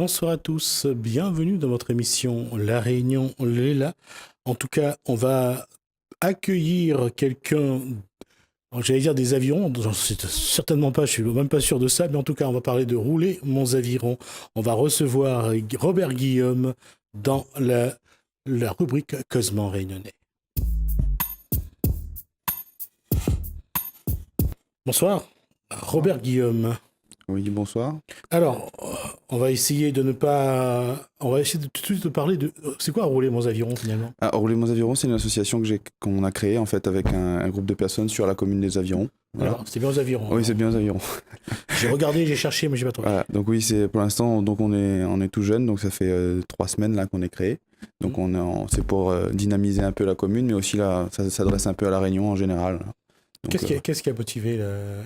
bonsoir à tous, bienvenue dans votre émission La Réunion Léla. En tout cas, on va accueillir quelqu'un, j'allais dire des avirons, j'en suis certainement pas, je suis même pas sûr de ça, mais en tout cas, on va parler de rouler mon aviron. On va recevoir Robert Guillaume dans la rubrique Causement Réunionnais. Bonsoir, Robert Guillaume. Oui, bonsoir. Alors, on va essayer de ne pas... On va essayer de tout de suite de parler de... C'est quoi Rouler mon aviron finalement? Rouler mon aviron, c'est une association qu'on a créée en fait avec un groupe de personnes sur la commune des Avirons. Voilà. Alors, c'est bien aux avirons. Oui, c'est bien aux Avirons. J'ai regardé, j'ai cherché, mais j'ai pas trouvé. Voilà. Donc oui, c'est pour l'instant, donc on est tout jeune, donc ça fait 3 semaines là qu'on est créé. Donc c'est pour dynamiser un peu la commune, mais aussi là, ça s'adresse un peu à la Réunion en général. Donc, Qu'est-ce qui a motivé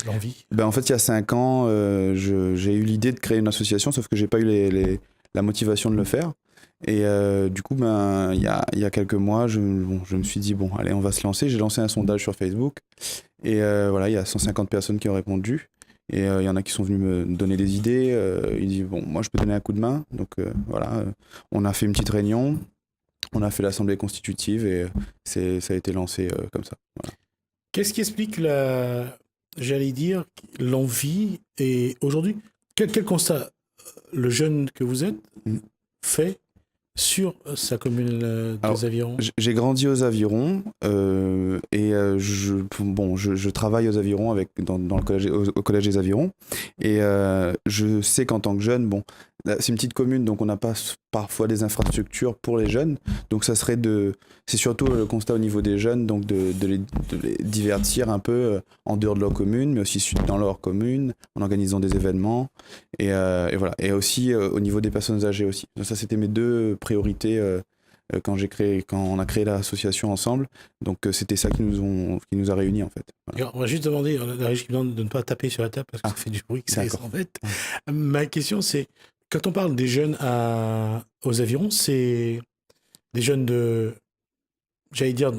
l'envie? En fait, il y a 5 ans, j'ai eu l'idée de créer une association, sauf que j'ai pas eu la motivation de le faire. Et du coup, il y a quelques mois, je me suis dit, bon, allez, on va se lancer. J'ai lancé un sondage sur Facebook. Et voilà, il y a 150 personnes qui ont répondu. Et il y en a qui sont venus me donner des idées. Ils disent, bon, moi, je peux donner un coup de main. Donc voilà, on a fait une petite réunion. On a fait l'assemblée constitutive et ça a été lancé comme ça. Voilà. Qu'est-ce qui explique j'allais dire, l'envie? Et aujourd'hui, quel constat le jeune que vous êtes fait sur sa commune des Avirons? J'ai grandi aux Avirons et je travaille aux Avirons dans le collège, au collège des Avirons. Et je sais qu'en tant que jeune, c'est une petite commune, donc on n'a pas parfois des infrastructures pour les jeunes. Donc c'est surtout le constat au niveau des jeunes, donc de les divertir un peu en dehors de leur commune, mais aussi dans leur commune, en organisant des événements. Et voilà. Et aussi au niveau des personnes âgées aussi. Donc ça, c'était mes 2 priorités quand on a créé l'association ensemble. Donc c'était ça qui nous a réunis en fait. Voilà. On va juste demander à la régie de ne pas taper sur la table parce que ça fait du bruit, ça en fait. Ma question c'est, quand on parle des jeunes aux Avirons, c'est des jeunes j'allais dire,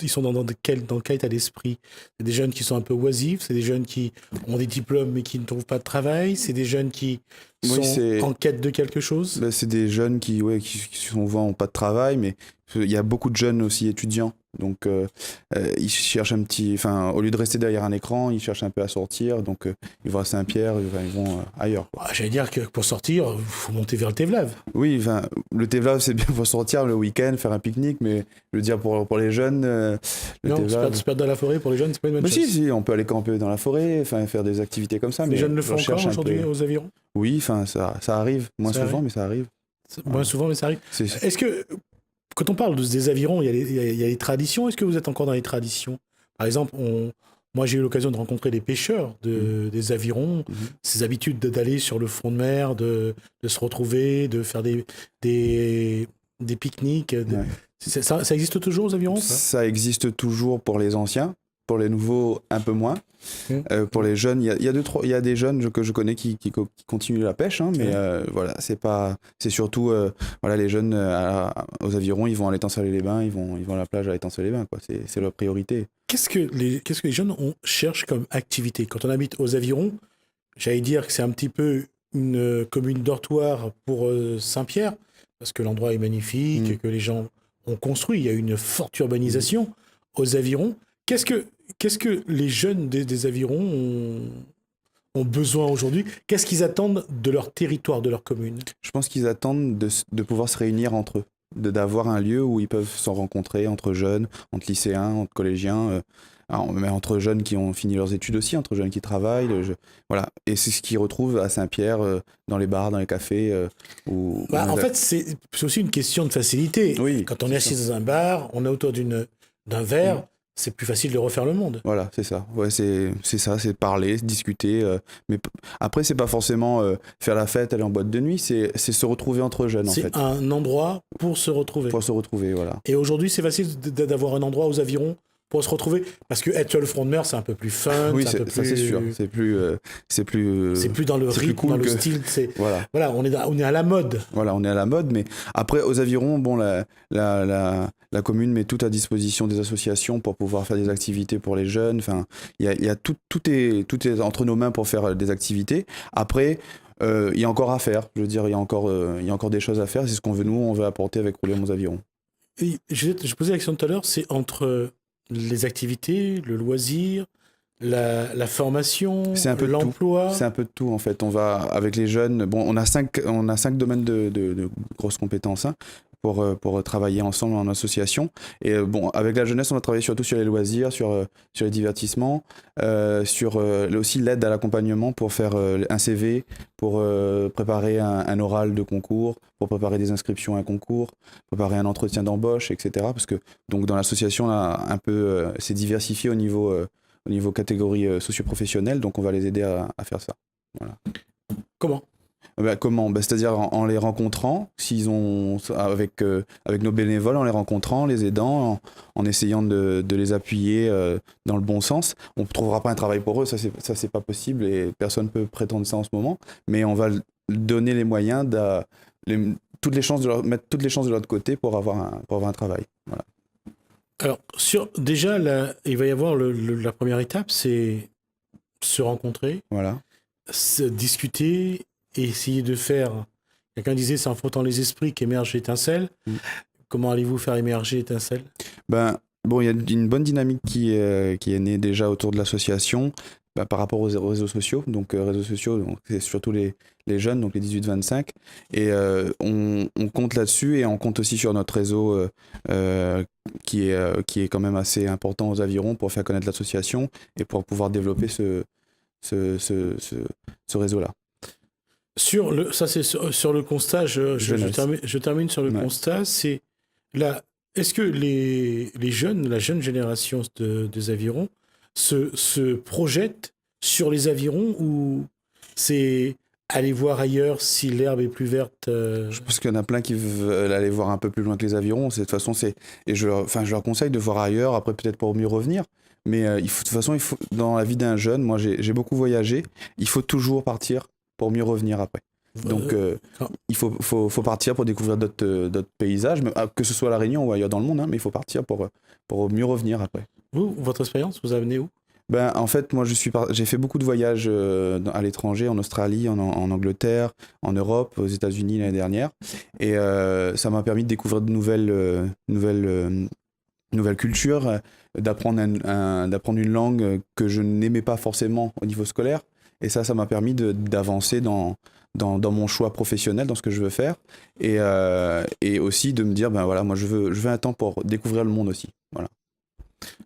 ils sont dans quel état d'esprit? C'est des jeunes qui sont un peu oisifs, c'est des jeunes qui ont des diplômes mais qui ne trouvent pas de travail, c'est des jeunes qui sont en quête de quelque chose? C'est des jeunes qui souvent n'ont pas de travail, mais il y a beaucoup de jeunes aussi étudiants. Donc ils cherchent au lieu de rester derrière un écran, ils cherchent un peu à sortir. Donc ils vont à Saint-Pierre, ils vont ailleurs. J'allais dire que pour sortir, il faut monter vers le Tevlav. Oui, le Tevlav c'est bien pour sortir le week-end, faire un pique-nique, mais je veux dire pour les jeunes, se perdre dans la forêt pour les jeunes, c'est pas une bonne chose. Si, on peut aller camper dans la forêt, faire des activités comme ça. Les jeunes le font encore aujourd'hui aux Avirons? Oui, ça arrive, moins souvent, mais ça arrive. Moins souvent, mais ça arrive. Est-ce que quand on parle des avirons, il y a les traditions. Est-ce que vous êtes encore dans les traditions? Par exemple, moi j'ai eu l'occasion de rencontrer des pêcheurs des avirons, ces habitudes d'aller sur le front de mer, de se retrouver, de faire des pique-niques. Ouais. Ça existe toujours aux avirons? Ça existe toujours pour les anciens. Pour les nouveaux, un peu moins. Pour les jeunes, il y a des jeunes que je connais qui continuent la pêche, mais voilà, c'est surtout les jeunes aux Avirons, ils vont à l'Étang-Salé-les-Bains, ils vont à la plage à l'Étang-Salé-les-Bains, quoi. C'est leur priorité. Qu'est-ce que les jeunes cherchent comme activité? Quand on habite aux Avirons, j'allais dire que c'est un petit peu une commune dortoir pour Saint-Pierre, parce que l'endroit est magnifique, que les gens ont construit, il y a une forte urbanisation aux Avirons. Qu'est-ce que les jeunes des Avirons ont besoin aujourd'hui? Qu'est-ce qu'ils attendent de leur territoire, de leur commune? Je pense qu'ils attendent de pouvoir se réunir entre eux, d'avoir un lieu où ils peuvent se rencontrer entre jeunes, entre lycéens, entre collégiens, mais entre jeunes qui ont fini leurs études aussi, entre jeunes qui travaillent. Voilà. Et c'est ce qu'ils retrouvent à Saint-Pierre, dans les bars, dans les cafés. En fait, c'est aussi une question de facilité. Oui, quand on est assis dans un bar, on est autour d'un verre. C'est plus facile de refaire le monde. Voilà, c'est ça. Ouais, c'est ça, c'est parler, discuter. Mais après, c'est pas forcément faire la fête, aller en boîte de nuit, c'est se retrouver entre jeunes, en fait. C'est un endroit pour se retrouver. Pour se retrouver, voilà. Et aujourd'hui, c'est facile d'avoir un endroit aux Avirons pour se retrouver, parce que être sur le front de mer, c'est un peu plus fun. Oui, ça c'est sûr. C'est plus dans le rythme, cool dans le style. Voilà, on est à la mode. Voilà, on est à la mode, mais après aux Avirons, la commune met tout à disposition des associations pour pouvoir faire des activités pour les jeunes. Enfin, il y a tout est entre nos mains pour faire des activités. Après, Il y a encore à faire, je veux dire, il y a encore des choses à faire. C'est ce qu'on veut, nous, on veut apporter avec Rouler Monts Avirons. Et je posais la question tout à l'heure, c'est entre les activités, le loisir, la formation, C'est un peu l'emploi. C'est un peu de tout, en fait. On va, avec les jeunes, bon, on a cinq domaines de grosses compétences, hein, pour travailler ensemble en association. Et bon, avec la jeunesse, on va travailler surtout sur les loisirs, sur les divertissements, sur aussi l'aide à l'accompagnement pour faire un CV, pour préparer un oral de concours, pour préparer des inscriptions à un concours, préparer un entretien d'embauche, etc. Parce que donc dans l'association, là, un peu, c'est diversifié au niveau catégorie socio-professionnelle, donc on va les aider à faire ça. Voilà. Comment? Comment? C'est-à-dire en les rencontrant, s'ils ont avec nos bénévoles, en les rencontrant, en les aidant, en essayant de les appuyer dans le bon sens. On ne trouvera pas un travail pour eux, ça c'est pas possible et personne ne peut prétendre ça en ce moment, mais on va donner les moyens mettre toutes les chances de l'autre côté pour avoir un travail. Voilà. Alors, déjà, il va y avoir la première étape, c'est se rencontrer, Voilà. se discuter et essayer de faire. Quelqu'un disait, c'est en frottant les esprits qu'émerge l'étincelle. Comment allez-vous faire émerger l'étincelle? Bon, il y a une bonne dynamique qui est née déjà autour de l'association par rapport aux réseaux sociaux. Donc, réseaux sociaux, donc, c'est surtout les jeunes, donc les 18-25. Et on compte là-dessus et on compte aussi sur notre réseau qui est quand même assez important aux Avirons pour faire connaître l'association et pour pouvoir développer ce réseau-là. Sur le constat, je termine sur le constat, c'est là, est-ce que la jeune génération des Avirons se projette sur les Avirons ou c'est aller voir ailleurs si l'herbe est plus verte? Je pense qu'il y en a plein qui veulent aller voir un peu plus loin que les Avirons. De toute façon, je leur conseille de voir ailleurs, après peut-être pour mieux revenir. Mais de toute façon, dans la vie d'un jeune, moi j'ai beaucoup voyagé, il faut toujours partir pour mieux revenir après. Donc il faut partir pour découvrir d'autres paysages, que ce soit à La Réunion ou ailleurs dans le monde, hein, mais il faut partir pour mieux revenir après. Votre expérience vous a amené où? En fait, moi j'ai fait beaucoup de voyages à l'étranger, en Australie, en Angleterre, en Europe, aux États-Unis l'année dernière. Et ça m'a permis de découvrir de nouvelles cultures, d'apprendre une langue que je n'aimais pas forcément au niveau scolaire. Et ça m'a permis d'avancer dans mon choix professionnel, dans ce que je veux faire. Et aussi de me dire, voilà, moi je veux un temps pour découvrir le monde aussi. Voilà.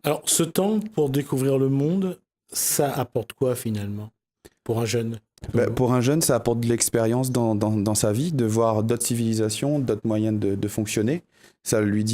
Alors, ce temps pour découvrir le monde, ça apporte quoi finalement pour un jeune? Pour un jeune, ça apporte de l'expérience dans sa vie, de voir d'autres civilisations, d'autres moyens de fonctionner. Ça lui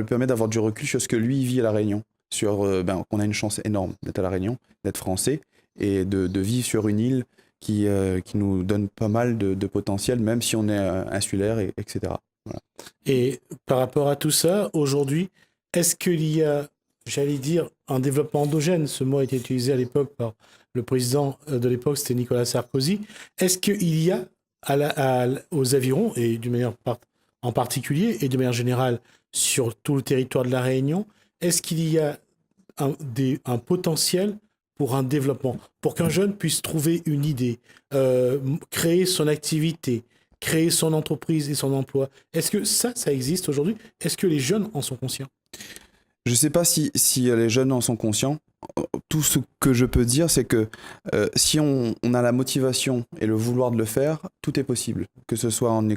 permet d'avoir du recul sur ce que lui vit à La Réunion, qu'on a une chance énorme d'être à La Réunion, d'être français et de vivre sur une île qui nous donne pas mal de potentiel, même si on est insulaire, etc. Voilà. Et par rapport à tout ça, aujourd'hui, est-ce qu'il y a, j'allais dire, un développement endogène? Ce mot a été utilisé à l'époque par le président de l'époque, c'était Nicolas Sarkozy. Est-ce qu'il y a aux Avirons, et d'une manière en particulier, et de manière générale sur tout le territoire de La Réunion, est-ce qu'il y a un potentiel pour un développement, pour qu'un jeune puisse trouver une idée, créer son activité, créer son entreprise et son emploi? Est-ce que ça existe aujourd'hui? Est-ce que les jeunes en sont conscients? Je ne sais pas si les jeunes en sont conscients. Tout ce que je peux dire, c'est que si on a la motivation et le vouloir de le faire, tout est possible. Que ce soit en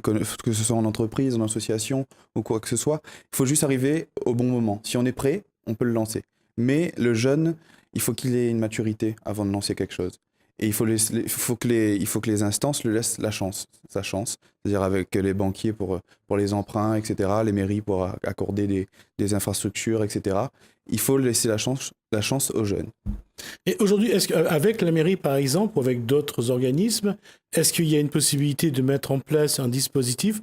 entreprise, en association ou quoi que ce soit. Il faut juste arriver au bon moment. Si on est prêt, on peut le lancer. Mais le jeune, il faut qu'il ait une maturité avant de lancer quelque chose. Et il faut que les instances lui laissent sa chance, c'est-à-dire avec les banquiers pour les emprunts, etc., les mairies pour accorder des infrastructures, etc. Il faut laisser la chance aux jeunes. Et aujourd'hui, est-ce qu'avec la mairie, par exemple, ou avec d'autres organismes, est-ce qu'il y a une possibilité de mettre en place un dispositif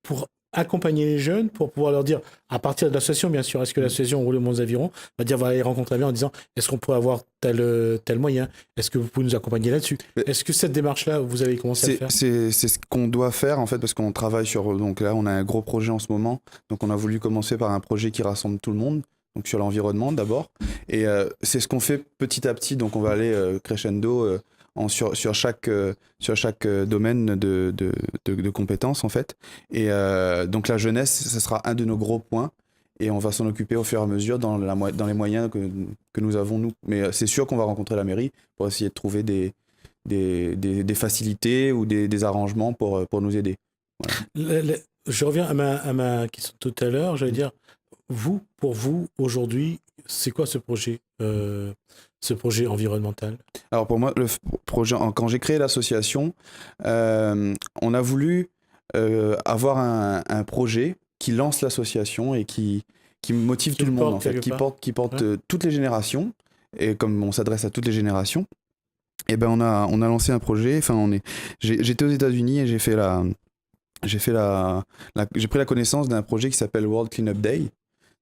pour accompagner les jeunes, pour pouvoir leur dire, à partir de l'association, bien sûr, est-ce que l'association Rouler Monts Avirons va dire, voilà, les rencontrer bien en disant, est-ce qu'on peut avoir tel moyen? Est-ce que vous pouvez nous accompagner là-dessus? Est-ce que cette démarche-là, vous avez commencé à le faire? C'est ce qu'on doit faire, en fait, parce qu'on travaille donc là, on a un gros projet en ce moment, donc on a voulu commencer par un projet qui rassemble tout le monde, donc sur l'environnement d'abord, et c'est ce qu'on fait petit à petit, donc on va aller crescendo sur chaque domaine de compétences en fait. Et donc la jeunesse, ça sera un de nos gros points. Et on va s'en occuper au fur et à mesure dans les moyens que nous avons, nous. Mais c'est sûr qu'on va rencontrer la mairie pour essayer de trouver des facilités ou des arrangements pour nous aider. Voilà. Je reviens à ma question tout à l'heure. J'allais dire, pour vous, aujourd'hui, c'est quoi ce projet environnemental? Alors pour moi, le projet, quand j'ai créé l'association, on a voulu avoir un projet qui lance l'association et qui motive tout le monde, en fait, qui porte toutes les générations. Et comme on s'adresse à toutes les générations, et ben on a lancé un projet. Enfin, j'étais aux États-Unis et j'ai pris la connaissance d'un projet qui s'appelle World Cleanup Day.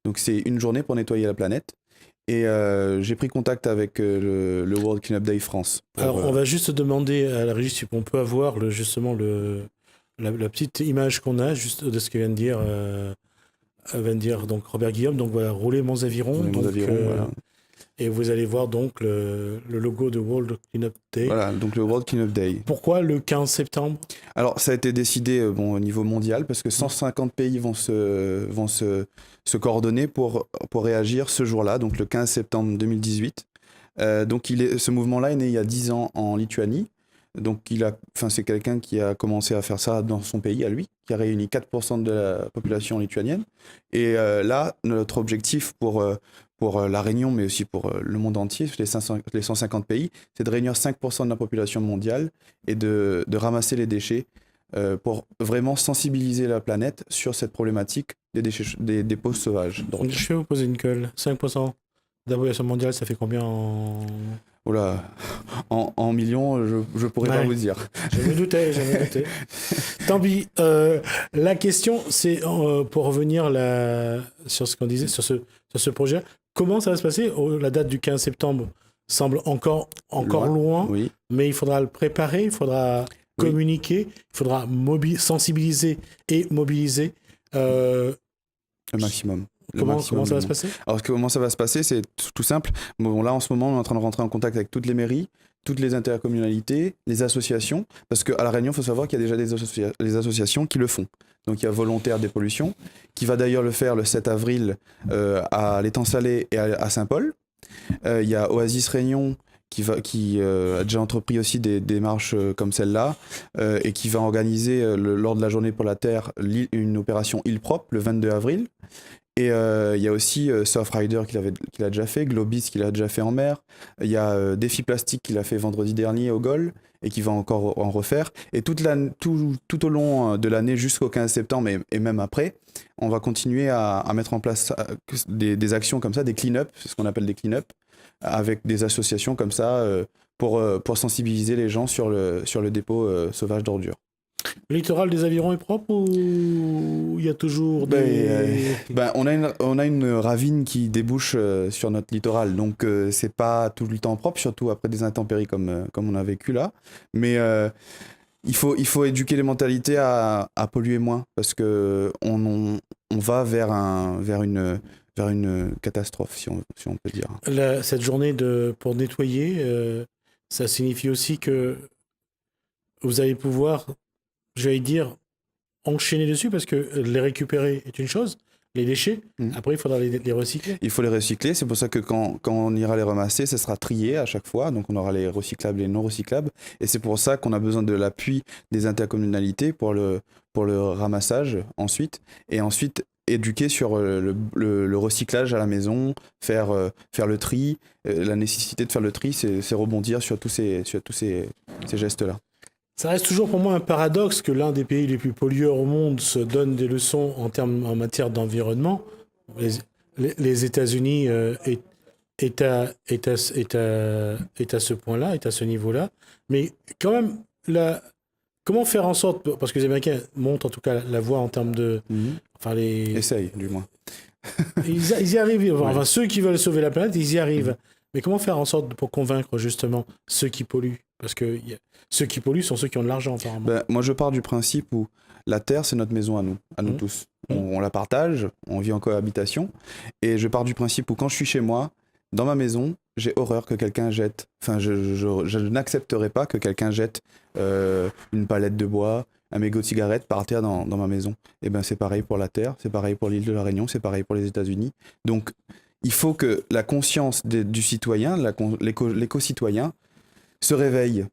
Donc c'est une journée pour nettoyer la planète. Et j'ai pris contact avec le World Cleanup Day France. Alors on va juste demander à la régie si on peut avoir la petite image qu'on a juste de ce que vient de dire donc Robert Guillaume. Donc voilà, Rouler Monts Aviron. Voilà. Et vous allez voir donc le logo de World Cleanup Day. Voilà, donc le World Cleanup Day. Pourquoi le 15 septembre? Alors ça a été décidé au niveau mondial parce que 150 pays vont se coordonner pour réagir ce jour-là, donc le 15 septembre 2018. Donc ce mouvement-là est né il y a 10 ans en Lituanie. Donc c'est quelqu'un qui a commencé à faire ça dans son pays à lui, qui a réuni 4% de la population lituanienne. Et là, notre objectif pour la Réunion, mais aussi pour le monde entier, les 150 pays, c'est de réunir 5% de la population mondiale et de ramasser les déchets pour vraiment sensibiliser la planète sur cette problématique des dépôts sauvages. Donc, je vais vous poser une colle. 5% de la population mondiale, ça fait combien en... Oula, en millions, je pourrais pas vous dire. Je me doutais. Tant pis. La question, c'est pour revenir sur ce qu'on disait, sur ce projet, comment ça va se passer? La date du 15 septembre semble encore loin, oui. Mais il faudra le préparer, il faudra communiquer, il faudra sensibiliser et mobiliser. Le maximum. Comment ça va se passer? Alors comment ça va se passer, c'est tout simple. Bon, là en ce moment on est en train de rentrer en contact avec toutes les mairies, toutes les intercommunalités, les associations, parce qu'à La Réunion il faut savoir qu'il y a déjà des associations qui le font. Donc il y a Volontaires des pollutions, qui va d'ailleurs le faire le 7 avril à l'Étang Salé et à Saint-Paul. Il y a Oasis Réunion qui a déjà entrepris aussi des démarches comme celle-là et qui va organiser lors de la Journée pour la Terre une opération Île Propre le 22 avril. Et il y a aussi Surfrider qui l'a déjà fait, Globis qui l'a déjà fait en mer. Il y a Défi Plastique qui l'a fait vendredi dernier au Gol et qui va encore en refaire. Et tout au long de l'année jusqu'au 15 septembre et même après, on va continuer à mettre en place des actions comme ça, des clean-up, c'est ce qu'on appelle des clean-up, avec des associations comme ça pour sensibiliser les gens sur le dépôt sauvage d'ordures. Le littoral des Avirons est propre ou il y a toujours des... on a une ravine qui débouche sur notre littoral, donc c'est pas tout le temps propre, surtout après des intempéries comme on a vécu là. Mais il faut éduquer les mentalités à polluer moins, parce que on va vers une catastrophe, si on peut dire. Cette journée pour nettoyer, ça signifie aussi que vous allez pouvoir, j'allais dire, enchaîner dessus, parce que les récupérer est une chose, les déchets, après il faudra les recycler. Il faut les recycler, c'est pour ça que quand on ira les ramasser, ça sera trié à chaque fois, donc on aura les recyclables et les non recyclables, et c'est pour ça qu'on a besoin de l'appui des intercommunalités pour le ramassage ensuite, et ensuite éduquer sur le recyclage à la maison, faire le tri. La nécessité de faire le tri, c'est rebondir sur tous ces gestes-là. Ça reste toujours pour moi un paradoxe que l'un des pays les plus pollueurs au monde se donne des leçons en matière d'environnement. Les États-Unis est à ce point-là, est à ce niveau-là. Mais quand même, comment faire en sorte, parce que les Américains montrent en tout cas la voie en termes de... Essayent, du moins. Ils y arrivent. Enfin, ceux qui veulent sauver la planète, ils y arrivent. Mais comment faire en sorte pour convaincre justement ceux qui polluent? Parce que ceux qui polluent sont ceux qui ont de l'argent, apparemment. Moi, je pars du principe où la Terre, c'est notre maison à nous tous. On la partage, on vit en cohabitation. Et je pars du principe où quand je suis chez moi, dans ma maison, j'ai horreur que quelqu'un jette, enfin je n'accepterai pas que quelqu'un jette une palette de bois, un mégot de cigarette par terre dans ma maison. Et ben c'est pareil pour la Terre, c'est pareil pour l'île de la Réunion, c'est pareil pour les États-Unis. Donc il faut que la conscience du citoyen, l'éco-citoyen, se réveille.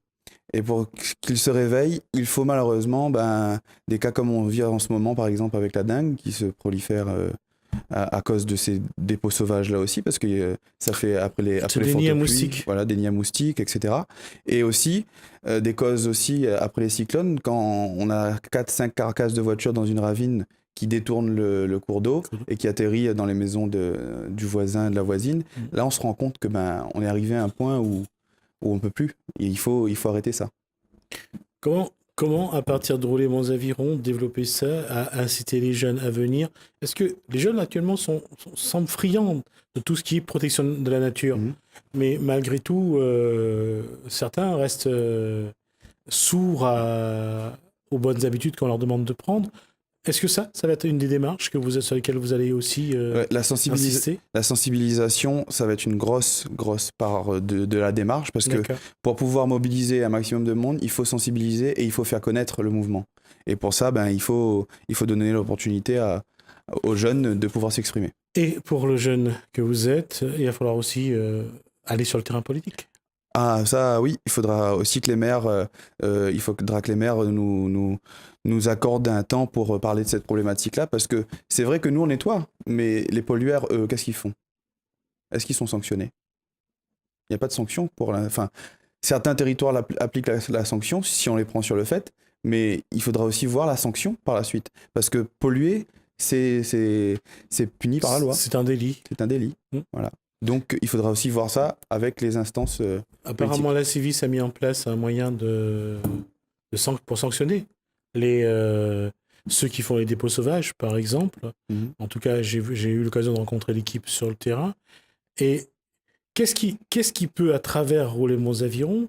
Et pour qu'il se réveille, il faut malheureusement des cas comme on vit en ce moment, par exemple avec la dengue, qui se prolifère à cause de ces dépôts sauvages là aussi, parce que ça fait après les fortes nids à pluies, moustiques. voilà, des nids à moustiques, etc. Et aussi des causes aussi après les cyclones, quand on a 4-5 carcasses de voitures dans une ravine qui détourne le cours d'eau et qui atterrit dans les maisons du voisin, de la voisine, là on se rend compte que on est arrivé à un point où on peut plus. Et il faut arrêter ça. Comment, à partir de Rouler-Monts Aviron, développer ça, à inciter les jeunes à venir? Est-ce que les jeunes actuellement semblent friands de tout ce qui est protection de la nature, mais malgré tout, certains restent sourds aux bonnes habitudes qu'on leur demande de prendre. Est-ce que ça va être une des démarches sur lesquelles vous allez aussi insister? La sensibilisation, ça va être une grosse part de la démarche, parce que pour pouvoir mobiliser un maximum de monde, il faut sensibiliser et il faut faire connaître le mouvement. Et pour ça, il faut donner l'opportunité aux jeunes de pouvoir s'exprimer. Et pour le jeune que vous êtes, il va falloir aussi aller sur le terrain politique. Ah, ça, oui, il faudra aussi que les maires, nous accordent un temps pour parler de cette problématique-là, parce que c'est vrai que nous, on nettoie, mais les pollueurs, qu'est-ce qu'ils font? Est-ce qu'ils sont sanctionnés? Il n'y a pas de sanction Enfin, certains territoires appliquent la sanction si on les prend sur le fait, mais il faudra aussi voir la sanction par la suite, parce que polluer, c'est puni par la loi. C'est un délit. C'est un délit, voilà. Donc, il faudra aussi voir ça avec les instances apparemment, la Civis a mis en place un moyen pour sanctionner ceux qui font les dépôts sauvages, par exemple. En tout cas, j'ai eu l'occasion de rencontrer l'équipe sur le terrain. Et qu'est-ce qui peut, à travers Rouler-Monts Aviron,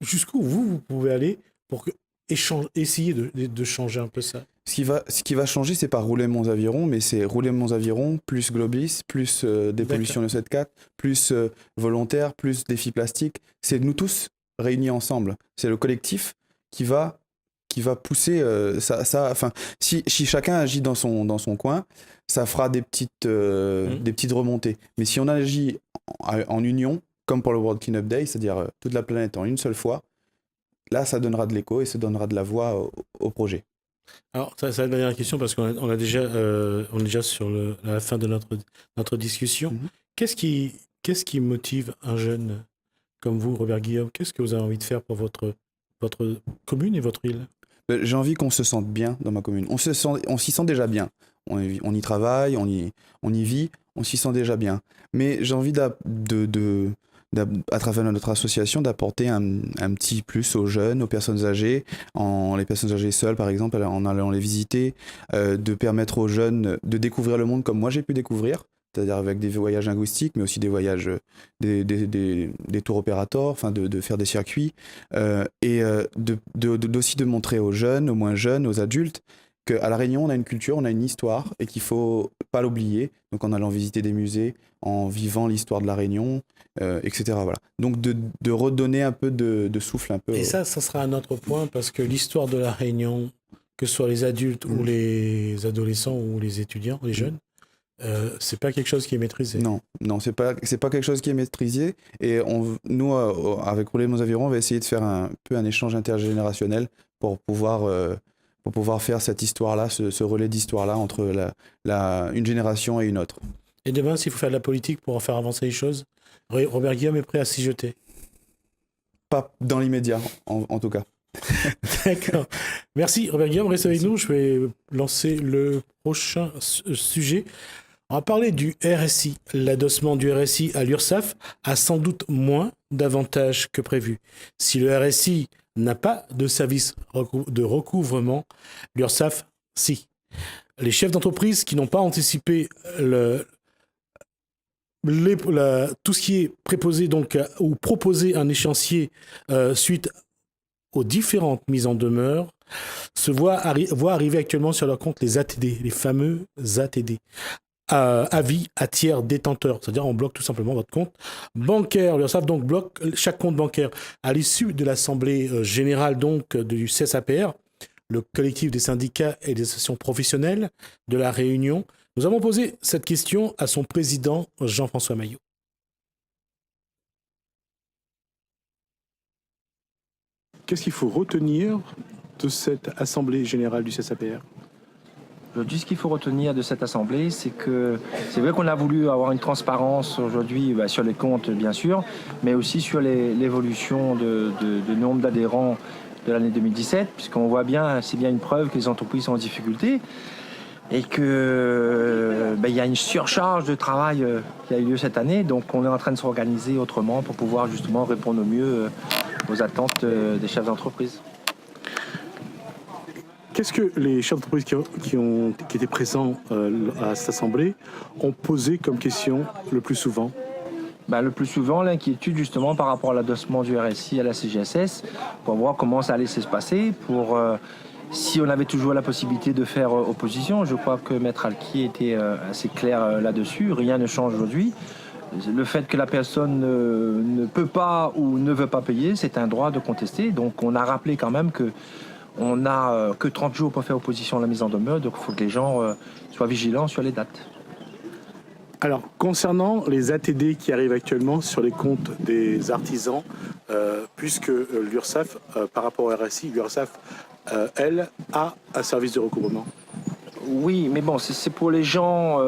jusqu'où vous pouvez aller pour essayer de changer un peu ça? Ce qui va changer, c'est pas Rouler-Monts Aviron, mais c'est Rouler-Monts Aviron, plus Globlis, plus dépollution de 7.4, plus volontaire, plus défi plastique. C'est nous tous réunis ensemble. C'est le collectif qui va pousser ça. Enfin, si chacun agit dans son coin, ça fera des petites remontées. Mais si on agit en union, comme pour le World Cleanup Day, c'est-à-dire toute la planète en une seule fois, là, ça donnera de l'écho et ça donnera de la voix au projet. Alors, ça va être la dernière question, parce qu'on est déjà sur la fin de notre discussion. Qu'est-ce qui motive un jeune comme vous, Robert Guillaume? Qu'est-ce que vous avez envie de faire pour votre commune et votre île? J'ai envie qu'on se sente bien dans ma commune. On s'y sent déjà bien. On y travaille, on y vit, on s'y sent déjà bien. Mais j'ai envie à travers notre association, d'apporter un petit plus aux jeunes, aux personnes âgées, les personnes âgées seules par exemple, en allant les visiter, de permettre aux jeunes de découvrir le monde comme moi j'ai pu découvrir, c'est-à-dire avec des voyages linguistiques, mais aussi des voyages, des tours opérateurs, enfin de faire des circuits, et aussi de montrer aux jeunes, aux moins jeunes, aux adultes, qu'à La Réunion, on a une culture, on a une histoire, et qu'il ne faut pas l'oublier. Donc en allant visiter des musées, en vivant l'histoire de La Réunion, etc. Voilà. Donc de redonner un peu de souffle. Un peu. Et ça sera un autre point, parce que l'histoire de La Réunion, que ce soit les adultes ou les adolescents ou les étudiants, les jeunes, c'est pas quelque chose qui est maîtrisé. Non, c'est pas quelque chose qui est maîtrisé. Et nous, avec Rouler-Monts Aviron, on va essayer de faire un peu un échange intergénérationnel pour pouvoir faire cette histoire-là, ce relais d'histoire-là entre une génération et une autre. Et demain, s'il faut faire de la politique pour en faire avancer les choses, Robert Guillaume est prêt à s'y jeter? Pas dans l'immédiat, en tout cas. D'accord. Merci Robert Guillaume, reste avec nous. Je vais lancer le prochain sujet. On va parler du RSI. L'adossement du RSI à l'URSSAF a sans doute moins d'avantages que prévu. Si le RSI n'a pas de service de recouvrement, l'URSSAF, si. Les chefs d'entreprise qui n'ont pas anticipé tout ce qui est préposé donc, ou proposé un échéancier suite aux différentes mises en demeure, voient arriver actuellement sur leur compte les ATD, les fameux ATD. avis à tiers détenteur, c'est-à-dire on bloque tout simplement votre compte bancaire. L'URSSAF donc bloque chaque compte bancaire. À l'issue de l'Assemblée générale donc du CSAPR, le collectif des syndicats et des associations professionnelles de la Réunion, nous avons posé cette question à son président Jean-François Maillot. Qu'est-ce qu'il faut retenir de cette Assemblée générale du CSAPR ? Aujourd'hui, ce qu'il faut retenir de cette assemblée, c'est que c'est vrai qu'on a voulu avoir une transparence aujourd'hui sur les comptes, bien sûr, mais aussi sur l'évolution de nombre d'adhérents de l'année 2017, puisqu'on voit bien, c'est bien une preuve que les entreprises sont en difficulté et que y a une surcharge de travail qui a eu lieu cette année. Donc, on est en train de s'organiser autrement pour pouvoir justement répondre au mieux aux attentes des chefs d'entreprise. Qu'est-ce que les chefs d'entreprise qui étaient présents à cette assemblée ont posé comme question le plus souvent ? Le plus souvent, l'inquiétude justement par rapport à l'adossement du RSI à la CGSS, pour voir comment ça allait se passer, pour si on avait toujours la possibilité de faire opposition. Je crois que Maître Alquier était assez clair là-dessus, rien ne change aujourd'hui. Le fait que la personne ne peut pas ou ne veut pas payer, c'est un droit de contester. Donc on a rappelé quand même que on n'a que 30 jours pour faire opposition à la mise en demeure, donc il faut que les gens soient vigilants sur les dates. Alors, concernant les ATD qui arrivent actuellement sur les comptes des artisans, puisque l'URSSAF, par rapport au RSI, l'URSSAF, elle, a un service de recouvrement. Oui, mais bon, c'est pour les gens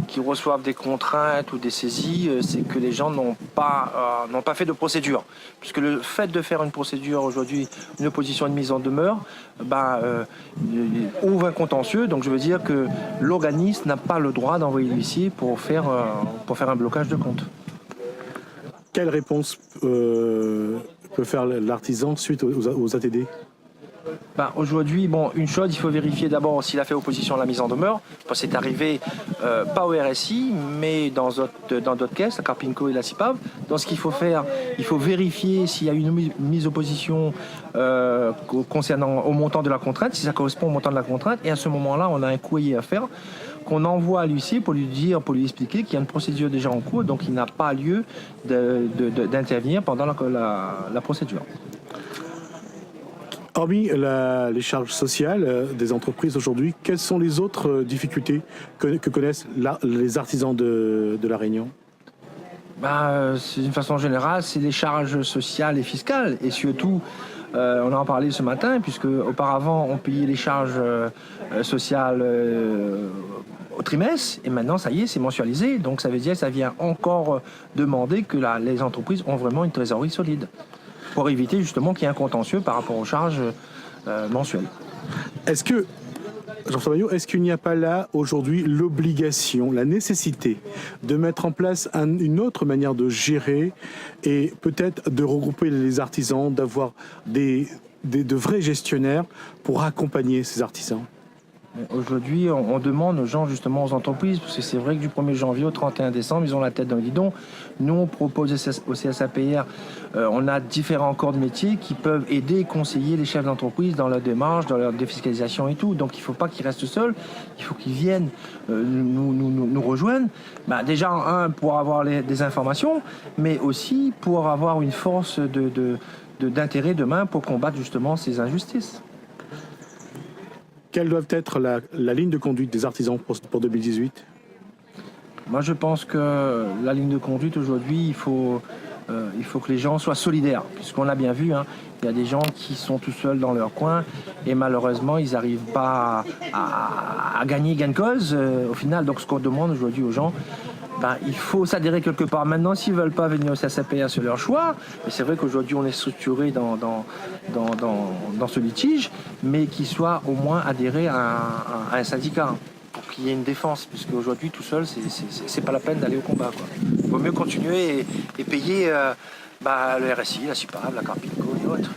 qui reçoivent des contraintes ou des saisies, c'est que les gens n'ont pas fait de procédure. Puisque le fait de faire une procédure aujourd'hui, une opposition à une mise en demeure, ouvre un contentieux. Donc je veux dire que l'organisme n'a pas le droit d'envoyer l'huissier pour faire un blocage de compte. Quelle réponse peut faire l'artisan suite aux ATD ? Aujourd'hui, une chose, il faut vérifier d'abord s'il a fait opposition à la mise en demeure, parce que c'est arrivé pas au RSI, mais dans d'autres caisses, la Carpinco et la CIPAV. Donc ce qu'il faut faire, il faut vérifier s'il y a une mise opposition concernant au montant de la contrainte, si ça correspond au montant de la contrainte, et à ce moment-là, on a un courrier à faire qu'on envoie à l'huissier pour lui expliquer qu'il y a une procédure déjà en cours, donc il n'a pas lieu d'intervenir pendant la procédure. Hormis les charges sociales des entreprises aujourd'hui, quelles sont les autres difficultés que connaissent les artisans de La Réunion ? C'est d'une façon générale, c'est les charges sociales et fiscales. Et surtout, on en parlait ce matin, puisque auparavant, on payait les charges sociales au trimestre. Et maintenant, ça y est, c'est mensualisé. Donc ça veut dire que ça vient encore demander que les entreprises ont vraiment une trésorerie solide, pour éviter justement qu'il y ait un contentieux par rapport aux charges mensuelles. Est-ce qu'il n'y a pas là aujourd'hui l'obligation, la nécessité de mettre en place une autre manière de gérer et peut-être de regrouper les artisans, d'avoir de vrais gestionnaires pour accompagner ces artisans ? Aujourd'hui, on demande aux gens, justement aux entreprises, parce que c'est vrai que du 1er janvier au 31 décembre, ils ont la tête dans le guidon. Nous, on propose au CSAPR, on a différents corps de métier qui peuvent aider et conseiller les chefs d'entreprise dans leur démarche, dans leur défiscalisation et tout. Donc, il ne faut pas qu'ils restent seuls, il faut qu'ils viennent nous rejoindre. Déjà, pour avoir des informations, mais aussi pour avoir une force d'intérêt demain pour combattre justement ces injustices. Quelle doit être la ligne de conduite des artisans pour 2018 ? Moi, je pense que la ligne de conduite aujourd'hui, il faut que les gens soient solidaires. Puisqu'on l'a bien vu, il y a des gens qui sont tout seuls dans leur coin et malheureusement, ils n'arrivent pas à gagner gain de cause au final. Donc, ce qu'on demande aujourd'hui aux gens, il faut s'adhérer quelque part. Maintenant, s'ils ne veulent pas venir au CSAPR, c'est leur choix. Mais c'est vrai qu'aujourd'hui, on est structuré dans ce litige, mais qu'ils soient au moins adhérés à un syndicat pour qu'il y ait une défense. Puisque aujourd'hui, tout seul, c'est pas la peine d'aller au combat, quoi. Il vaut mieux continuer et payer le RSI, la CIPAV, la Carpinco et autres.